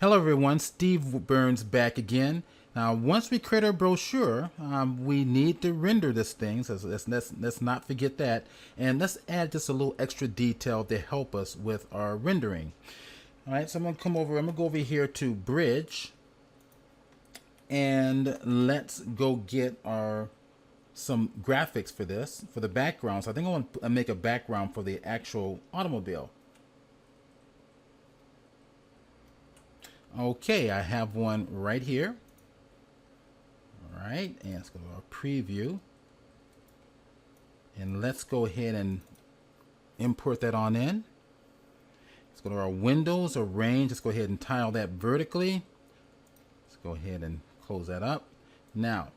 Hello everyone, Steve Burns back again. Now, once we create our brochure, we need to render this thing, so let's not forget that. And let's add just a little extra detail to help us with our rendering. All right, so I'm going to go over here to Bridge, and let's go get some graphics for this, for the background. So I think I want to make a background for the actual automobile. Okay, I have one right here. All right, and let's go to our preview. And let's go ahead and import that on in. Let's go to our windows or range. Let's go ahead and tile that vertically. Let's go ahead and close that up. Now,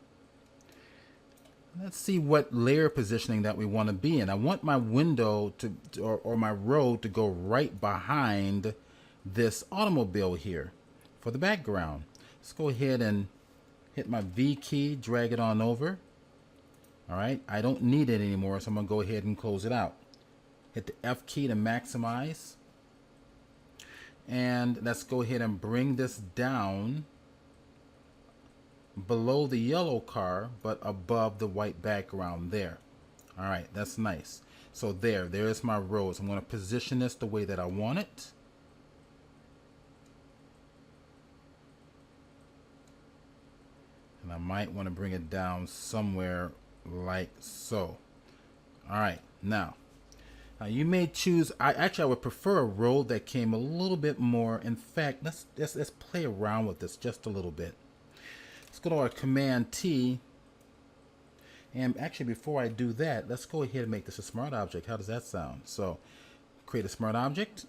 let's see what layer positioning that we want to be in. I want my window or my road to go right behind this automobile here for the background. Let's go ahead and hit my V key, drag it on over. All right, I don't need it anymore, so I'm gonna go ahead and close it out. Hit the F key to maximize. And let's go ahead and bring this down below the yellow car, but above the white background there. All right, that's nice. So there's my roads. I'm gonna position this the way that I want it. And I might want to bring it down somewhere like so. All right, now you may choose. I would prefer a road that came a little bit more. In fact, let's play around with this just a little bit. Let's go to our Command T. And actually, before I do that, let's go ahead and make this a smart object. How does that sound? So, create a smart object.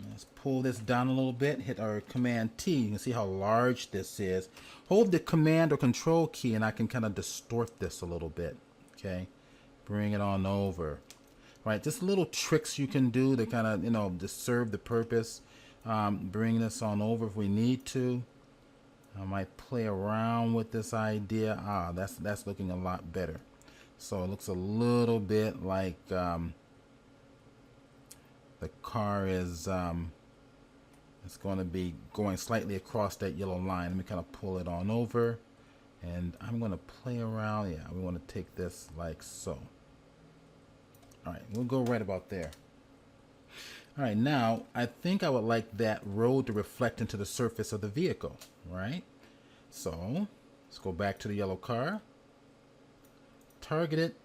Let's pull this down a little bit, hit our Command T. You can see how large this is. Hold the Command or Control key and I can kind of distort this a little bit. Okay, bring it on over. Right, just little tricks you can do to kind of, just serve the purpose. Bring this on over if we need to. I might play around with this idea. That's looking a lot better. So it looks a little bit like the car is it's going to be going slightly across that yellow line. Let me kind of pull it on over, and I'm going to play around. Yeah, we want to take this like so. All right, we'll go right about there. All right, now I think I would like that road to reflect into the surface of the vehicle, right? So let's go back to the yellow car, target it,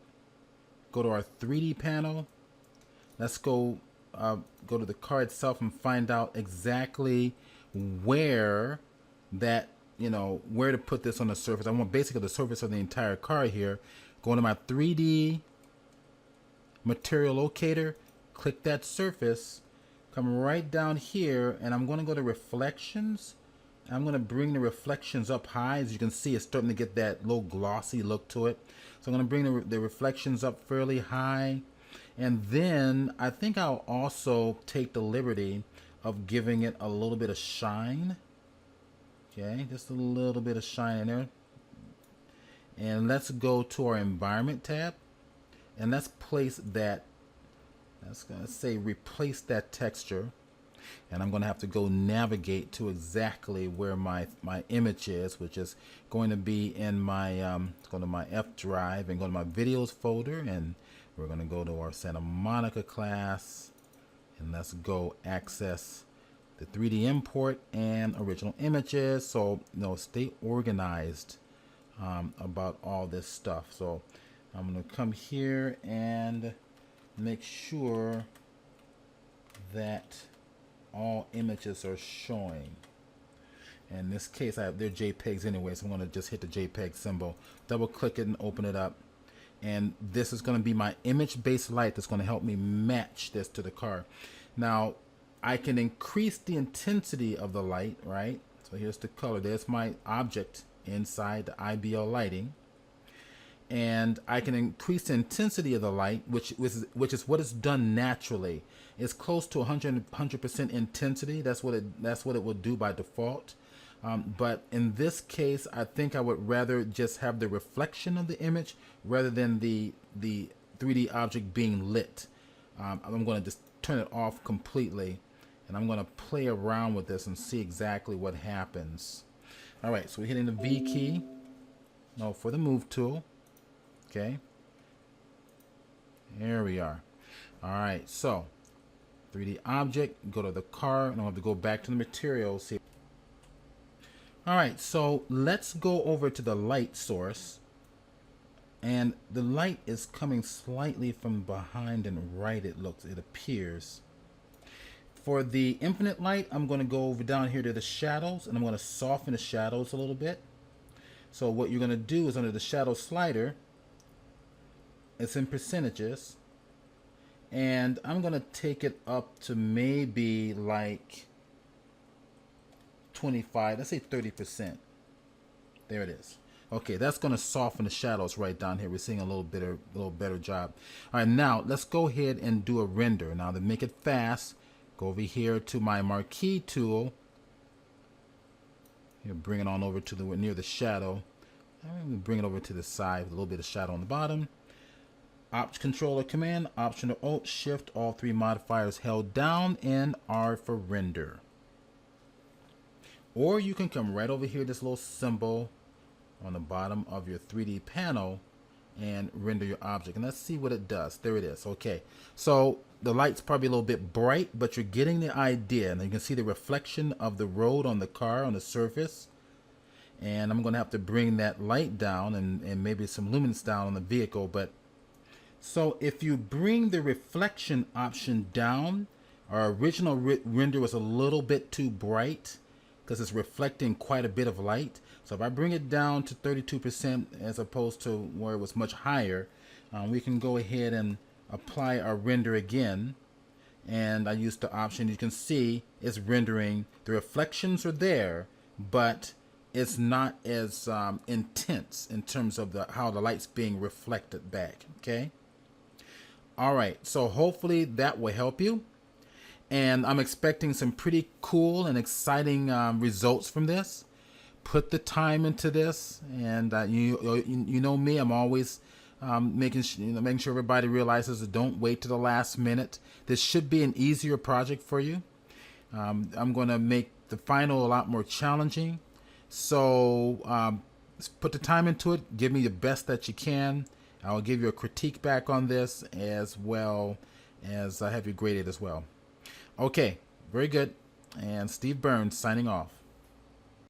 go to our 3D panel. Let's go to the car itself and find out exactly where that, where to put this on the surface. I want basically the surface of the entire car here. Go to my 3D material locator, click that surface, come right down here, and I'm going to go to reflections. I'm going to bring the reflections up high. As you can see, it's starting to get that little glossy look to it. So I'm going to bring the reflections up fairly high. And then I think I'll also take the liberty of giving it a little bit of shine. Okay, just a little bit of shine in there. And let's go to our environment tab. And let's place that, let's say replace that texture. And I'm going to have to go navigate to exactly where my image is, which is going to be in my, go to my F drive and go to my videos folder, and we're going to go to our Santa Monica class, and let's go access the 3D import and original images. So, stay organized about all this stuff. So I'm going to come here and make sure that all images are showing. In this case, they're JPEGs anyway, so I'm going to just hit the JPEG symbol, double click it and open it up. And this is going to be my image-based light that's going to help me match this to the car. Now, I can increase the intensity of the light, right? So here's the color. There's my object inside the IBL lighting. And I can increase the intensity of the light, which is what is done naturally. It's close to 100% intensity. That's what it will do by default. But in this case, I think I would rather just have the reflection of the image rather than the 3D object being lit. I'm going to just turn it off completely, And I'm going to play around with this and see exactly what happens. All right, so we're hitting the V key. No, for the move tool. Okay. Here we are. All right, so 3D object, go to the car, and I'll have to go back to the materials. All right, so let's go over to the light source. And the light is coming slightly from behind and right, it appears. For the infinite light, I'm going to go over down here to the shadows, and I'm going to soften the shadows a little bit. So what you're going to do is under the shadow slider, it's in percentages, and I'm going to take it up to maybe like 25, let's say 30%. There it is. Okay, that's going to soften the shadows right down here. We're seeing a little better job. All right, now let's go ahead and do a render. Now to make it fast, go over here to my marquee tool. Here, bring it on over to the near the shadow. And bring it over to the side with a little bit of shadow on the bottom. Control or Command, Option or Alt, Shift, all three modifiers held down, and R for render. Or you can come right over here, this little symbol on the bottom of your 3D panel, and render your object. And let's see what it does. There it is. Okay, so the light's probably a little bit bright, but you're getting the idea. And you can see the reflection of the road on the car, on the surface. And I'm going to have to bring that light down and maybe some luminance down on the vehicle. But so if you bring the reflection option down, our original render was a little bit too bright because it's reflecting quite a bit of light. So if I bring it down to 32% as opposed to where it was much higher, we can go ahead and apply our render again. And I use the option. You can see it's rendering. The reflections are there, but it's not as intense in terms of how the light's being reflected back. Okay. All right. So hopefully that will help you. And I'm expecting some pretty cool and exciting results from this. Put the time into this, and you know me, I'm always making sure everybody realizes that don't wait to the last minute. This should be an easier project for you. I'm going to make the final a lot more challenging. So put the time into it. Give me the best that you can. I'll give you a critique back on this, as well as I have you graded as well. Okay, very good. And Steve Burns signing off.